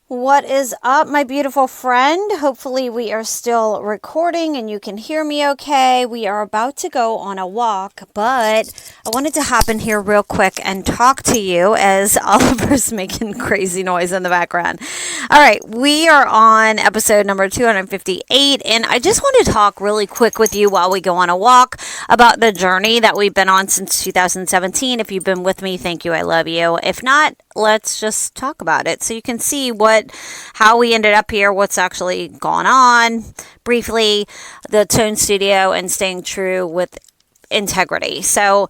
What is up, my beautiful friend? Hopefully we are still recording and you can hear me okay. We are about to go on a walk, but I wanted to hop in here real quick and talk to you as Oliver's making crazy noise in the background. All right, we are on episode number 258, and I just want to talk really quick with you while we go on a walk about the journey that we've been on since 2017. If you've been with me, thank you, I love you. If not, let's just talk about it so you can see how we ended up here, what's actually gone on, briefly, the Tone Studio, and staying true with integrity. So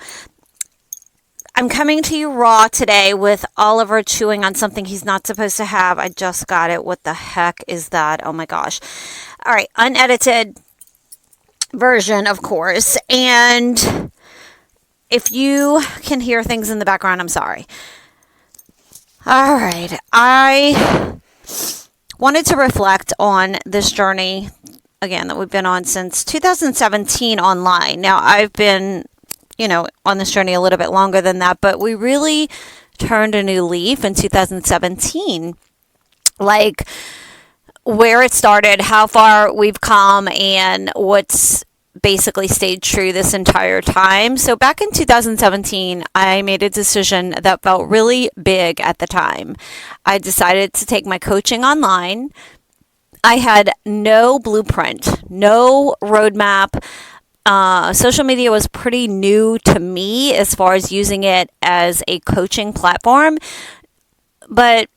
I'm coming to you raw today with Oliver chewing on something he's not supposed to have. I just got it. What the heck is that? Oh my gosh. All right, unedited version, of course. And if you can hear things in the background, I'm sorry. All right, I wanted to reflect on this journey, again, that we've been on since 2017 online. Now, I've been, on this journey a little bit longer than that, but we really turned a new leaf in 2017. Like, where it started, how far we've come, and what's basically stayed true this entire time. So back in 2017, I made a decision that felt really big at the time. I decided to take my coaching online. I had no blueprint, no roadmap. Social media was pretty new to me as far as using it as a coaching platform. But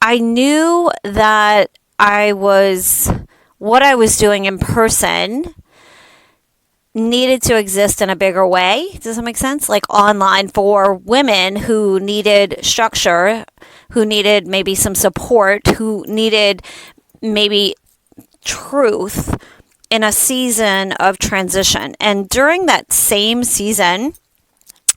I knew that what I was doing in person needed to exist in a bigger way. Does that make sense? Like online for women who needed structure, who needed maybe some support, who needed maybe truth in a season of transition. And during that same season,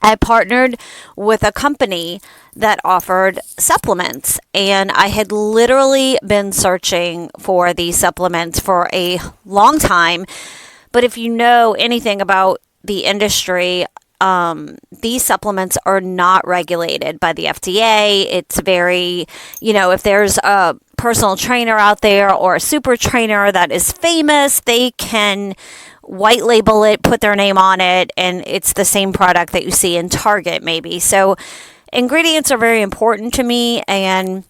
I partnered with a company that offered supplements, and I had literally been searching for these supplements for a long time. But if you know anything about the industry, these supplements are not regulated by the FDA. It's very, if there's a personal trainer out there or a super trainer that is famous, they can white label it, put their name on it, and it's the same product that you see in Target maybe. So ingredients are very important to me, and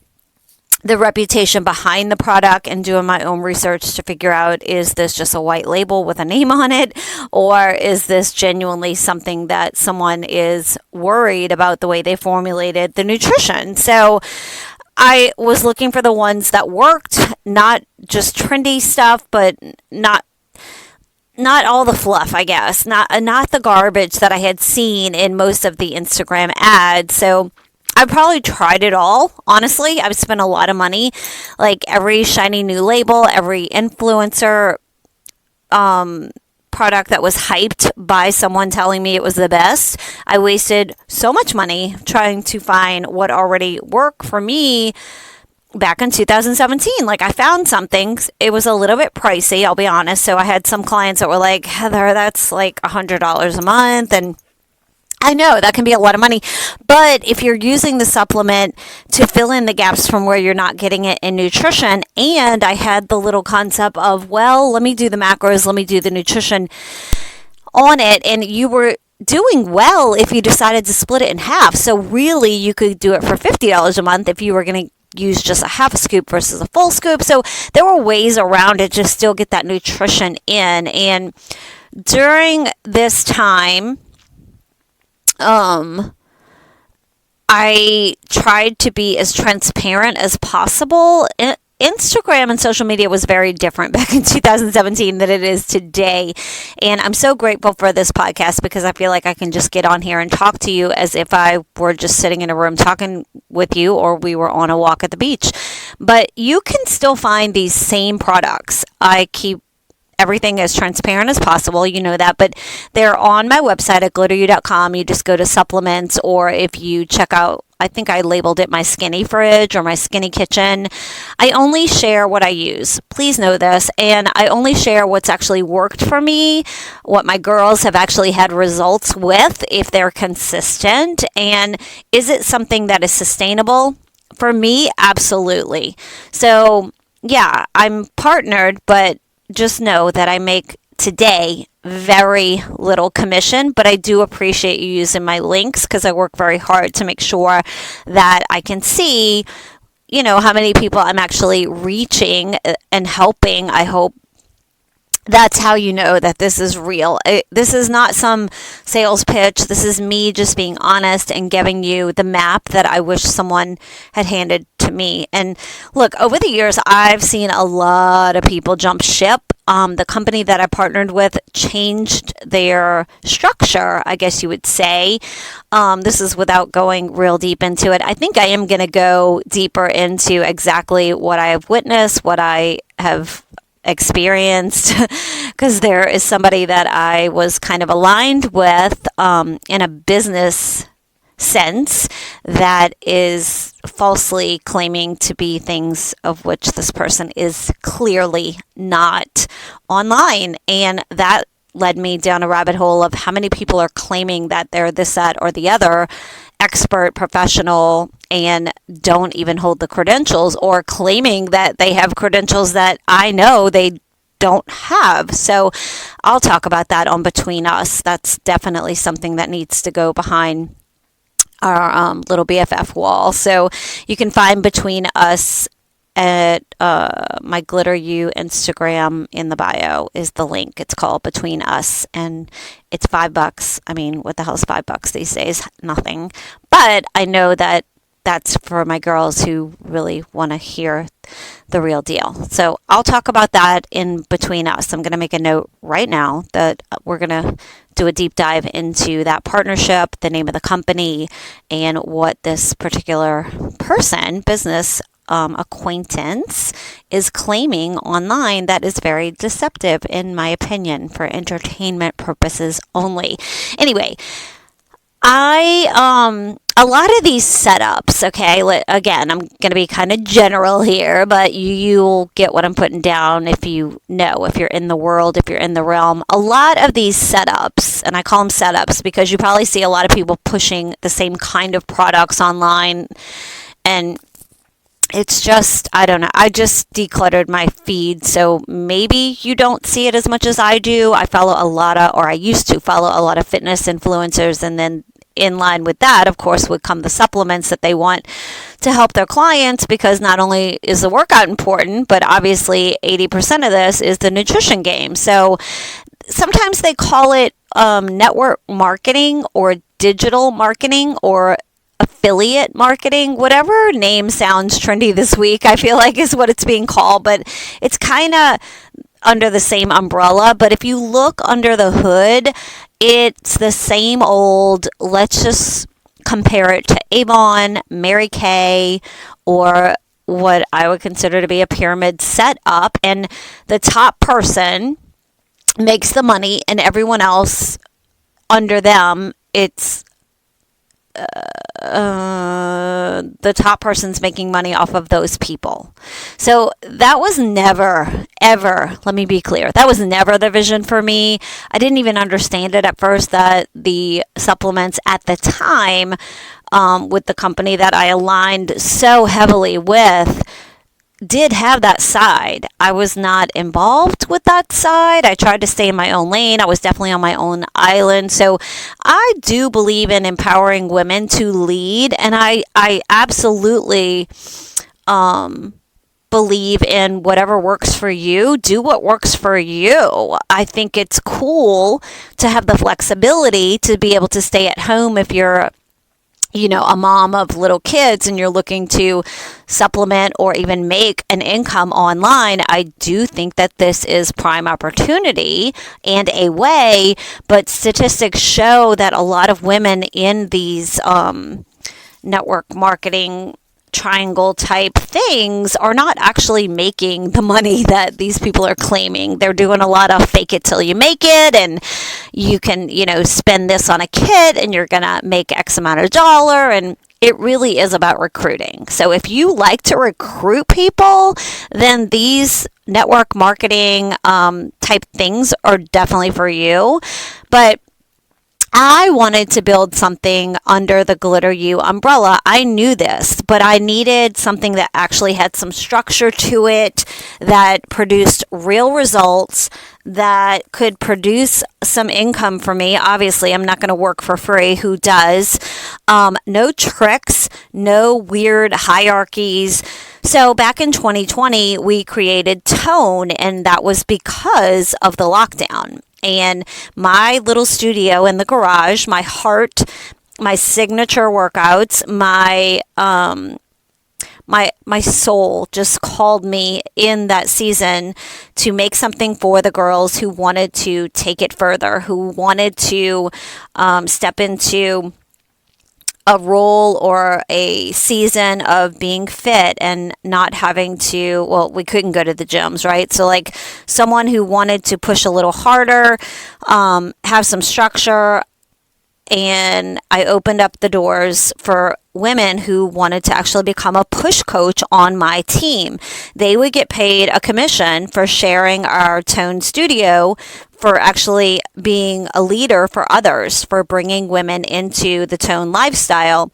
the reputation behind the product, and doing my own research to figure out, is this just a white label with a name on it, or is this genuinely something that someone is worried about the way they formulated the nutrition? So I was looking for the ones that worked, not just trendy stuff, but not all the fluff, I guess, not the garbage that I had seen in most of the Instagram ads. So I probably tried it all. Honestly, I've spent a lot of money, like every shiny new label, every influencer product that was hyped by someone telling me it was the best. I wasted so much money trying to find what already worked for me. Back in 2017, like I found something. It was a little bit pricey, I'll be honest. So I had some clients that were like, Heather, that's like $100 a month. And I know that can be a lot of money. But if you're using the supplement to fill in the gaps from where you're not getting it in nutrition, and I had the little concept of, well, let me do the macros, let me do the nutrition on it. And you were doing well if you decided to split it in half. So really, you could do it for $50 a month if you were going to use just a half a scoop versus a full scoop. So there were ways around it to still get that nutrition in. And during this time, I tried to be as transparent as possible. Instagram and social media was very different back in 2017 than it is today. And I'm so grateful for this podcast because I feel like I can just get on here and talk to you as if I were just sitting in a room talking with you, or we were on a walk at the beach. But you can still find these same products. I keep everything as transparent as possible, you know that, but they're on my website at glitteryou.com. You just go to supplements, or if you check out, I think I labeled it my skinny fridge or my skinny kitchen. I only share what I use. Please know this. And I only share what's actually worked for me, what my girls have actually had results with, if they're consistent, and is it something that is sustainable? For me, absolutely. So, yeah, I'm partnered, but just know that I make today very little commission, but I do appreciate you using my links because I work very hard to make sure that I can see, how many people I'm actually reaching and helping. I hope that's how you know that this is real. This is not some sales pitch. This is me just being honest and giving you the map that I wish someone had handed to me. And look, over the years, I've seen a lot of people jump ship. The company that I partnered with changed their structure, I guess you would say. This is without going real deep into it. I think I am going to go deeper into exactly what I have witnessed, what I have experienced, because there is somebody that I was kind of aligned with in a business sense that is falsely claiming to be things of which this person is clearly not online. And that led me down a rabbit hole of how many people are claiming that they're this, that, or the other expert, professional, and don't even hold the credentials, or claiming that they have credentials that I know they don't have. So I'll talk about that on Between Us. That's definitely something that needs to go behind our little BFF wall. So you can find Between Us at my Glitter You Instagram. In the bio is the link. It's called Between Us, and it's $5. I mean, what the hell is $5 these days? Nothing. But I know that that's for my girls who really want to hear the real deal. So I'll talk about that in Between Us. I'm going to make a note right now that we're going to do a deep dive into that partnership, the name of the company, and what this particular person, business acquaintance, is claiming online that is very deceptive, in my opinion, for entertainment purposes only. Anyway, a lot of these setups, okay, again, I'm going to be kind of general here, but you'll get what I'm putting down if you're in the world, if you're in the realm. A lot of these setups, and I call them setups because you probably see a lot of people pushing the same kind of products online, and it's just, I don't know, I just decluttered my feed, so maybe you don't see it as much as I do. I used to follow a lot of fitness influencers, and then in line with that, of course, would come the supplements that they want to help their clients, because not only is the workout important, but obviously 80% of this is the nutrition game. So sometimes they call it network marketing or digital marketing or affiliate marketing, whatever name sounds trendy this week, I feel like is what it's being called, but it's kind of under the same umbrella. But if you look under the hood, it's the same old, let's just compare it to Avon, Mary Kay, or what I would consider to be a pyramid setup, and the top person makes the money and everyone else under them, it's the top person's making money off of those people. So that was never, ever, let me be clear, that was never the vision for me. I didn't even understand it at first, that the supplements at the time with the company that I aligned so heavily with did have that side. I was not involved with that side. I tried to stay in my own lane. I was definitely on my own island. So I do believe in empowering women to lead, and I absolutely believe in whatever works for you. Do what works for you. I think it's cool to have the flexibility to be able to stay at home if you're a mom of little kids and you're looking to supplement or even make an income online. I do think that this is prime opportunity and a way, but statistics show that a lot of women in these network marketing triangle type things are not actually making the money that these people are claiming. They're doing a lot of fake it till you make it, and you can, spend this on a kit and you're going to make X amount of dollar, and it really is about recruiting. So if you like to recruit people, then these network marketing type things are definitely for you. But I wanted to build something under the Glitter U umbrella. I knew this, but I needed something that actually had some structure to it, that produced real results, that could produce some income for me. Obviously, I'm not going to work for free. Who does? No tricks, no weird hierarchies. So back in 2020, we created Tone, and that was because of the lockdown. And my little studio in the garage, my heart, my signature workouts, my soul just called me in that season to make something for the girls who wanted to take it further, who wanted to step into a role or a season of being fit and not having to, well, we couldn't go to the gyms, right? So like someone who wanted to push a little harder, have some structure, and I opened up the doors for women who wanted to actually become a push coach on my team. They would get paid a commission for sharing our Tone studio, for actually being a leader for others, for bringing women into the Tone lifestyle.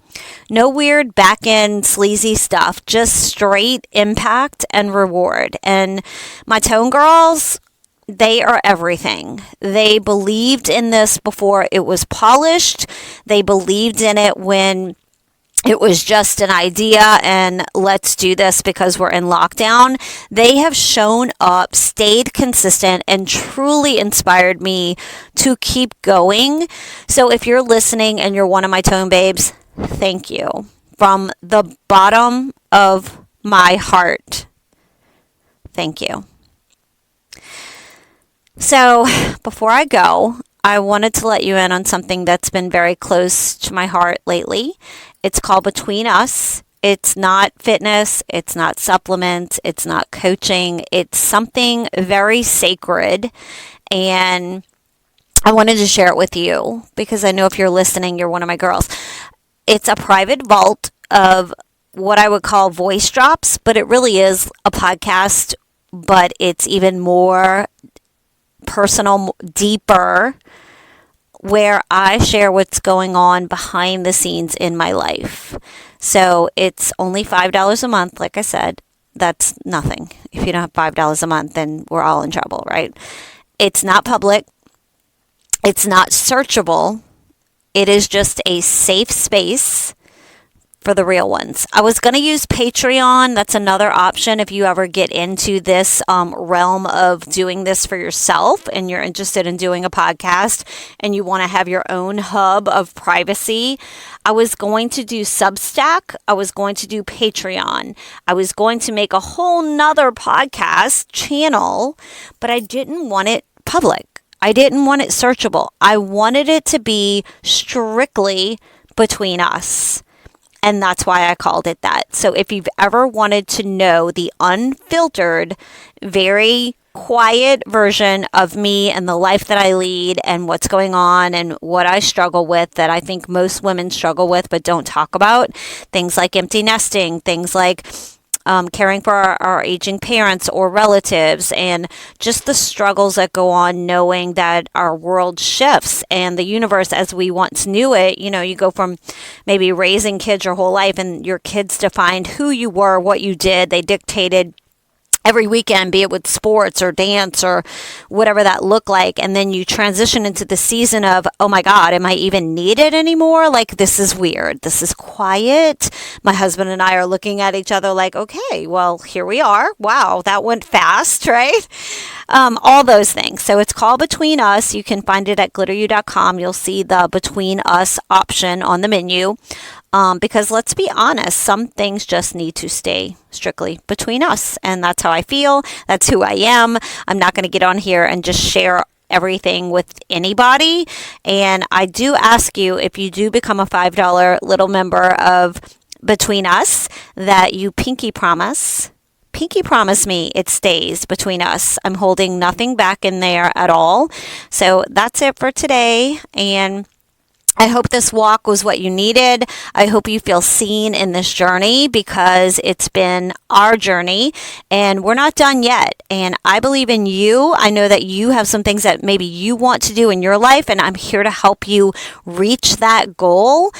No weird back end sleazy stuff, just straight impact and reward. And my Tone girls, they are everything. They believed in this before it was polished. They believed in it when it was just an idea and let's do this because we're in lockdown. They have shown up, stayed consistent, and truly inspired me to keep going. So if you're listening and you're one of my Tone babes, thank you. From the bottom of my heart, thank you. So before I go, I wanted to let you in on something that's been very close to my heart lately. It's called Between Us. It's not fitness. It's not supplements. It's not coaching. It's something very sacred. And I wanted to share it with you because I know if you're listening, you're one of my girls. It's a private vault of what I would call voice drops, but it really is a podcast, but it's even more personal, deeper, where I share what's going on behind the scenes in my life. So it's only $5 a month. Like I said, that's nothing. If you don't have $5 a month, then we're all in trouble, right? It's not public. It's not searchable. It is just a safe space for the real ones. I was going to use Patreon. That's another option if you ever get into this realm of doing this for yourself and you're interested in doing a podcast and you want to have your own hub of privacy. I was going to do Substack. I was going to do Patreon. I was going to make a whole nother podcast channel, but I didn't want it public. I didn't want it searchable. I wanted it to be strictly between us. And that's why I called it that. So if you've ever wanted to know the unfiltered, very quiet version of me and the life that I lead and what's going on and what I struggle with, that I think most women struggle with but don't talk about, things like empty nesting, things like caring for our aging parents or relatives, and just the struggles that go on knowing that our world shifts and the universe as we once knew it. You know, you go from maybe raising kids your whole life and your kids defined who you were, what you did. They dictated every weekend, be it with sports or dance or whatever that looked like. And then you transition into the season of, oh my God, am I even needed anymore? Like, this is weird. This is quiet. My husband and I are looking at each other like, okay, well, here we are. Wow, that went fast, right? All those things. So it's called Between Us. You can find it at glitteru.com. You'll see the Between Us option on the menu. Because let's be honest, some things just need to stay strictly between us. And that's how I feel. That's who I am. I'm not going to get on here and just share everything with anybody. And I do ask you, if you do become a $5 little member of Between Us, that you pinky promise me it stays between us. I'm holding nothing back in there at all. So that's it for today. And I hope this walk was what you needed. I hope you feel seen in this journey because it's been our journey and we're not done yet. And I believe in you. I know that you have some things that maybe you want to do in your life, and I'm here to help you reach that goal.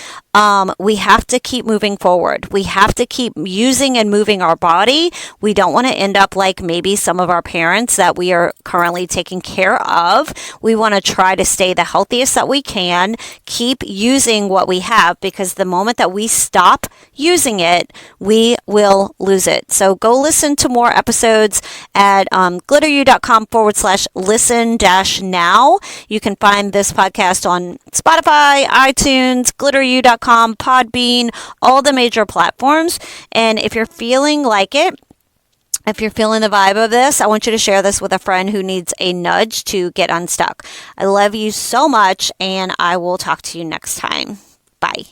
We have to keep moving forward. We have to keep using and moving our body. We don't want to end up like maybe some of our parents that we are currently taking care of. We want to try to stay the healthiest that we can, keep using what we have, because the moment that we stop using it, we will lose it. So go listen to more episodes at glitteru.com/listen-now. You can find this podcast on Spotify, iTunes, glitteru.com, Podbean, all the major platforms. And if you're feeling like it, if you're feeling the vibe of this, I want you to share this with a friend who needs a nudge to get unstuck. I love you so much, and I will talk to you next time. Bye.